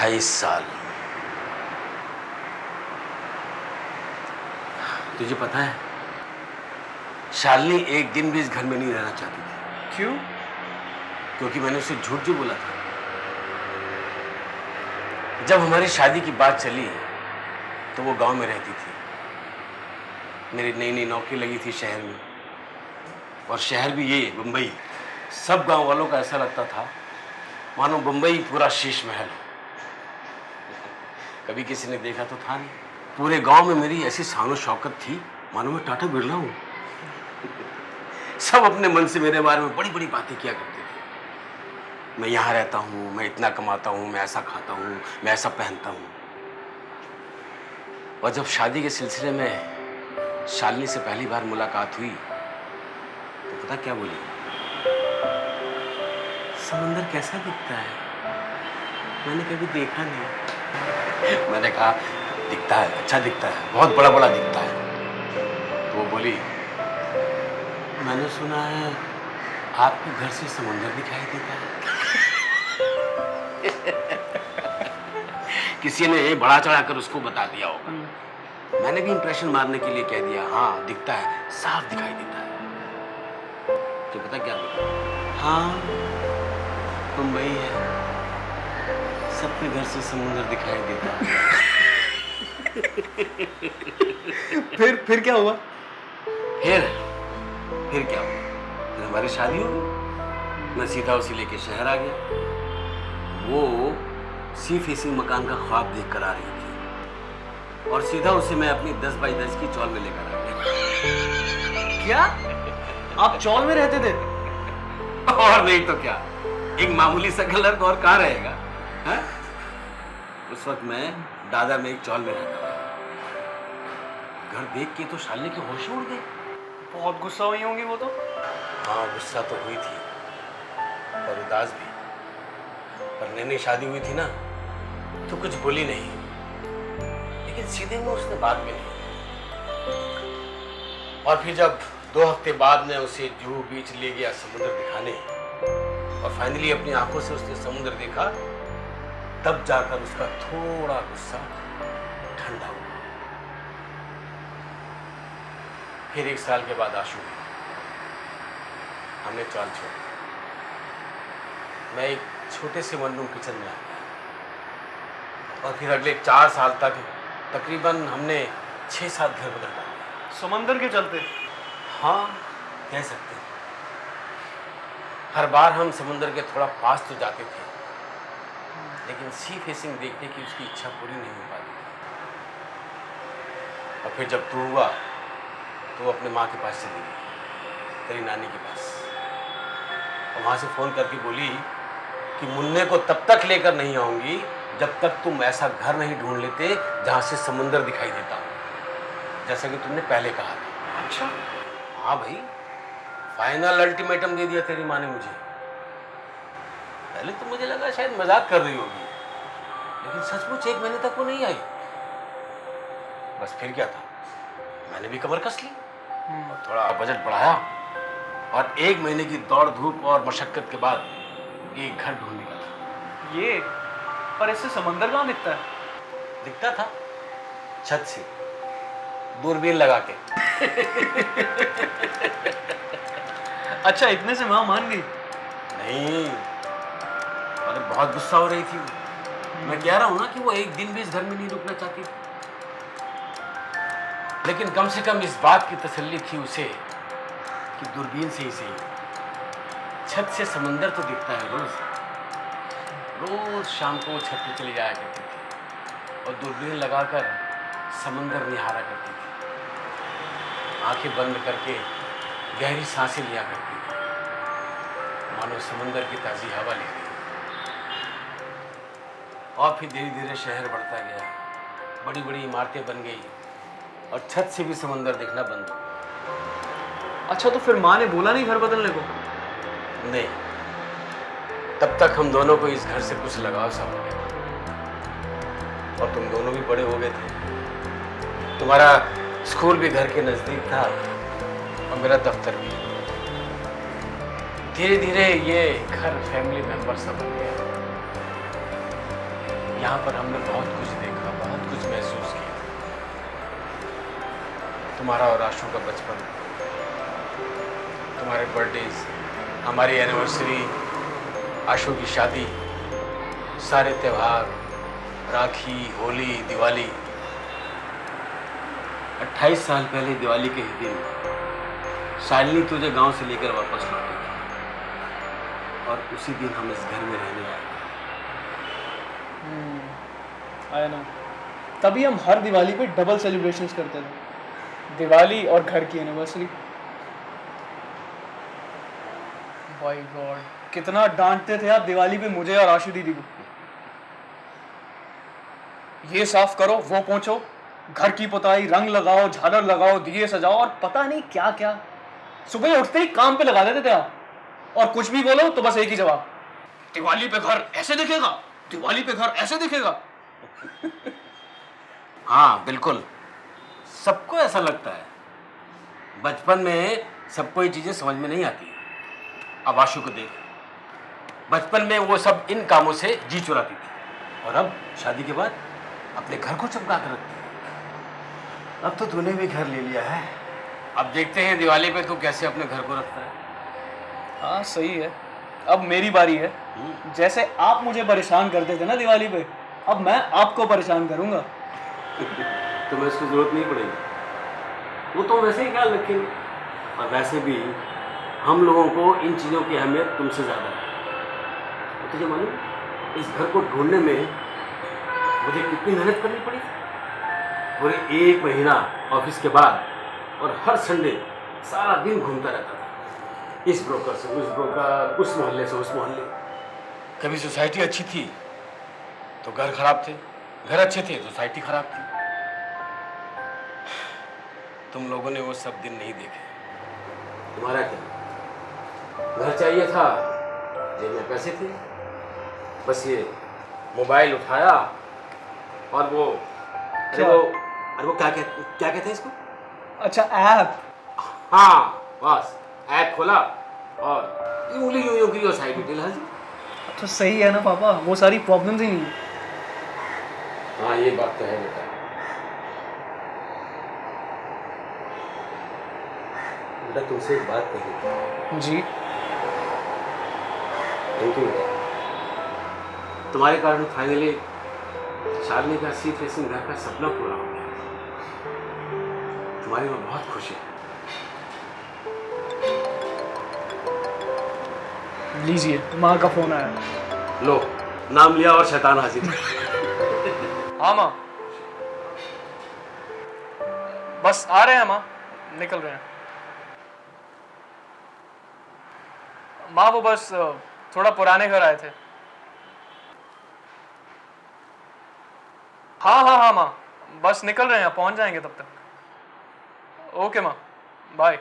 28 साल। तुझे पता है शालिनी एक दिन भी इस घर में नहीं रहना चाहती थी। क्यों? क्योंकि मैंने उसे झूठ जो बोला था। जब हमारी शादी की बात चली तो वो गांव में रहती थी। मेरी नई नई नौकरी लगी थी शहर में, और शहर भी ये बंबई। सब गांव वालों का ऐसा लगता था मानो बंबई पूरा शीश महल हो। कभी किसी ने देखा तो था नहीं। पूरे गांव में मेरी ऐसी शान शौकत थी मानो मैं टाटा बिरला हूं। सब अपने मन से मेरे बारे में बड़ी बड़ी बातें किया करते थे। मैं यहाँ रहता हूँ, मैं इतना कमाता हूँ, मैं ऐसा खाता हूँ, मैं ऐसा पहनता हूँ। और जब शादी के सिलसिले में शालिनी से पहली बार मुलाकात हुई तो पता क्या बोली? समंदर कैसा दिखता है? मैंने कभी देखा नहीं। मैंने कहा दिखता है, अच्छा दिखता है, बहुत बड़ा बड़ा दिखता है। तो वो बोली मैंने सुना है आपके घर से समुंदर दिखाई देता है। किसी ने बड़ा चढ़ाकर उसको बता दिया होगा। मैंने भी इंप्रेशन मारने के लिए कह दिया हाँ दिखता है, साफ दिखाई देता है। तो पता क्या बोला? हाँ मुंबई है, सबके घर से समुंदर दिखाई देता है। फिर क्या हुआ? फिर क्या हुआ? फिर हमारी शादी हो गई। मैं सीधा उसे लेके शहर आ गया। वो सी फेसिंग मकान का ख्वाब देख कर आ रही थी, और सीधा उसे मैं अपनी 10 बाई 10 की चौल में लेकर आ गया। क्या? आप चौल में रहते थे? और नहीं तो क्या, एक मामूली सा कलर और कहाँ रहेगा है? उस वक्त मैं दादर में एक चौल में रहता था। घर देख के तो शालिनी के होश उड़ गए। बहुत गुस्सा हुई होंगी वो तो। हाँ गुस्सा तो हुई थी और उदास भी। पर नई शादी हुई थी ना तो कुछ बोली नहीं, लेकिन सीधे में उसने बात भी नहीं। और फिर जब 2 हफ्ते बाद में उसे जुहू बीच ले गया समुद्र दिखाने, और फाइनली अपनी आंखों से उसने समुद्र देखा, तब जाकर उसका थोड़ा गुस्सा ठंडा हुआ। फिर 1 साल के बाद आशू हुई। हमने चाल छोड़ी। मैं एक छोटे से वन रूम किचन में आ गया, और फिर अगले 4 साल तक तकरीबन हमने 6-7 घर बदल डाले। समंदर के चलते? हाँ कह सकते हैं। हर बार हम समुंदर के थोड़ा पास तो जाते थे, लेकिन सी फेसिंग देखने की उसकी इच्छा पूरी नहीं हो पाती। और फिर जब तू हुआ तो वो अपने माँ के पास चली गई, तेरी नानी के पास। और वहाँ से फ़ोन करके बोली कि मुन्ने को तब तक लेकर नहीं आऊँगी जब तक तुम ऐसा घर नहीं ढूंढ लेते जहाँ से समुंदर दिखाई देता हो, जैसा कि तुमने पहले कहा था। अच्छा? हाँ भाई, फाइनल अल्टीमेटम दे दिया तेरी माँ ने मुझे। पहले तो मुझे लगा शायद मजाक कर रही होगी, लेकिन सचमुच 1 महीने तक वो नहीं आई। बस फिर क्या था, मैंने भी कमर कस ली और थोड़ा बजट बढ़ाया, और 1 महीने की दौड़ धूप और मशक्कत के बाद एक घर ढूंढ निकला। ये पर इससे समंदर कहाँ दिखता है? दिखता था छत से, दूरबीन लगा के। अच्छा, इतने से माँ मान गई? नहीं, अरे बहुत गुस्सा हो रही थी वो। मैं कह रहा हूं ना कि वो एक दिन भी इस घर में नहीं रुकना चाहती थी, लेकिन कम से कम इस बात की तसल्ली थी उसे कि दूरबीन से ही सही छत से समंदर तो दिखता है। रोज रोज शाम को वो छत पे चली जाया करती थी और दूरबीन लगाकर समंदर निहारा करती थी। आंखें बंद करके गहरी सांसें लिया करती थी, मानो समंदर की ताज़ी हवा ले रही। और फिर धीरे धीरे शहर बढ़ता गया, बड़ी बड़ी इमारतें बन गई और छत से भी समंदर दिखना बंद हो गया। अच्छा, तो फिर माँ ने बोला नहीं घर बदलने को? नहीं, तब तक हम दोनों को इस घर से कुछ लगाव सा हो गया, और तुम दोनों भी बड़े हो गए थे। तुम्हारा स्कूल भी घर के नजदीक था और मेरा दफ्तर भी। धीरे धीरे ये घर फैमिली मेंबर सा बन गया। यहाँ पर हमने बहुत कुछ देखा, बहुत कुछ महसूस किया। तुम्हारा और आशु का बचपन, तुम्हारे बर्थडेज, हमारी एनिवर्सरी, आशु की शादी, सारे त्यौहार, राखी, होली, दिवाली। 28 साल पहले दिवाली के ही दिन शालिनी तुझे गांव से लेकर वापस लौटी और उसी दिन हम इस घर में रहने आए। आया ना, तभी हम हर दिवाली पे डबल सेलिब्रेशंस करते थे, दिवाली और घर की एनिवर्सरी। बाय गॉड, कितना डांटते थे आप दिवाली पे मुझे और आशु दीदी को। ये साफ करो, वो पोंछो, घर की पुताई, रंग लगाओ, झालर लगाओ, दिए सजाओ और पता नहीं क्या क्या। सुबह उठते ही काम पे लगा देते थे आप, और कुछ भी बोलो तो बस एक ही जवाब, दिवाली पे घर ऐसे दिखेगा, दिवाली पे घर ऐसे दिखेगा। हाँ बिल्कुल, सबको ऐसा लगता है। बचपन में सबको ये चीजें समझ में नहीं आती। अब आशु को देख, बचपन में वो सब इन कामों से जी चुराती थी और अब शादी के बाद अपने घर को चमका कर रखती है। अब तो तूने भी घर ले लिया है, अब देखते हैं दिवाली पे तू कैसे अपने घर को रखता है। हाँ सही है, अब मेरी बारी है। जैसे आप मुझे परेशान करते थे ना दिवाली पे, अब मैं आपको परेशान करूंगा। तुम्हें इसकी जरूरत नहीं पड़ेगी, वो तो वैसे ही ख्याल रखेंगे। और वैसे भी हम लोगों को इन चीज़ों की अहमियत तुमसे ज़्यादा है। तो तुझे मालूम, इस घर को ढूंढने में मुझे कितनी मेहनत करनी पड़ी। पूरे 1 महीना ऑफिस के बाद और हर संडे सारा दिन घूमता रहता था, इस ब्रोकर से उस ब्रोकर, उस मोहल्ले से उस मोहल्ले। कभी सोसाइटी अच्छी थी तो घर खराब थे, घर अच्छे थे तो सोसाइटी खराब थी। तुम लोगों ने वो सब दिन नहीं देखे। तुम्हारा क्या, घर चाहिए था, जेब में पैसे थे, बस ये मोबाइल उठाया और वो क्या कहते हैं इसको? अच्छा, ऐप। हाँ बस, ऐप खोला और उंगली यूं करी और साइड डिटेल हाजिर। तो सही है ना पापा, वो सारी प्रॉब्लम्स ही नहीं है। हाँ ये बात तो है बेटा। बेटा तुमसे एक बात कही जी। थैंक यू बेटा, तुम्हारे कारण फाइनली शालिनी का सी फेसिंग घर का सपना पूरा हो गया। तुम्हारी में बहुत खुशी है। लीजिए, माँ का फोन आया। लो, नाम लिया और शैतान हाजिर। हाँ माँ, बस आ रहे हैं माँ, निकल रहे हैं। माँ वो बस थोड़ा पुराने घर आए थे। हाँ माँ, बस निकल रहे हैं, पहुंच जाएंगे तब तक। ओके माँ, बाय।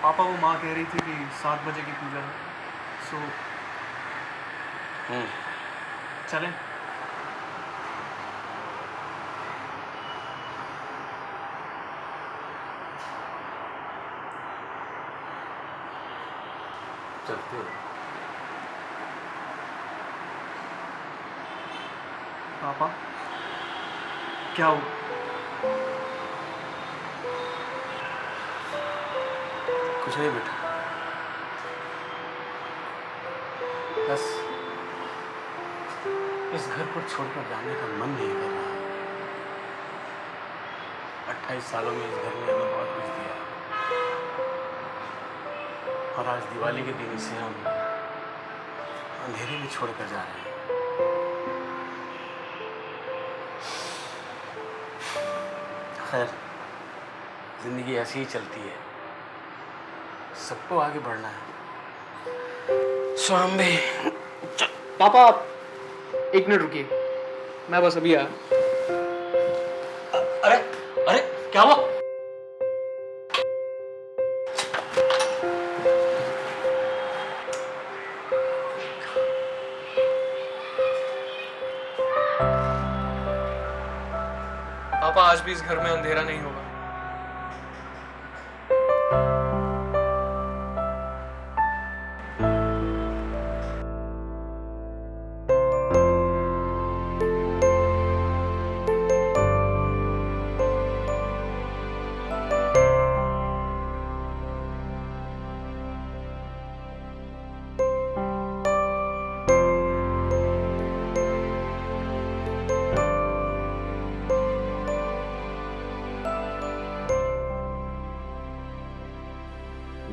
पापा वो माँ कह रही थी कि 7 बजे की पूजा है, सो चलें। चलते हैं। पापा क्या हुआ? कुछ नहीं बेटा, बस इस घर को छोड़कर जाने का मन नहीं कर रहा। 28 सालों में इस घर ने हमें बहुत कुछ दिया और आज दिवाली के दिन इसे हम अंधेरे में छोड़कर जा रहे हैं। खैर, जिंदगी ऐसी ही चलती है, सबको आगे बढ़ना है। स्वामी। पापा आप 1 मिनट रुकिए, मैं बस अभी आया। अरे अरे क्या हुआ? पापा आज भी इस घर में अंधेरा नहीं होगा।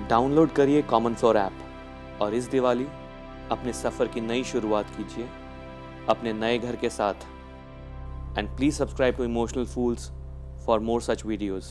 डाउनलोड करिए कॉमन फ्लोर ऐप और इस दिवाली अपने सफ़र की नई शुरुआत कीजिए अपने नए घर के साथ। And please subscribe to emotional fools for more such videos.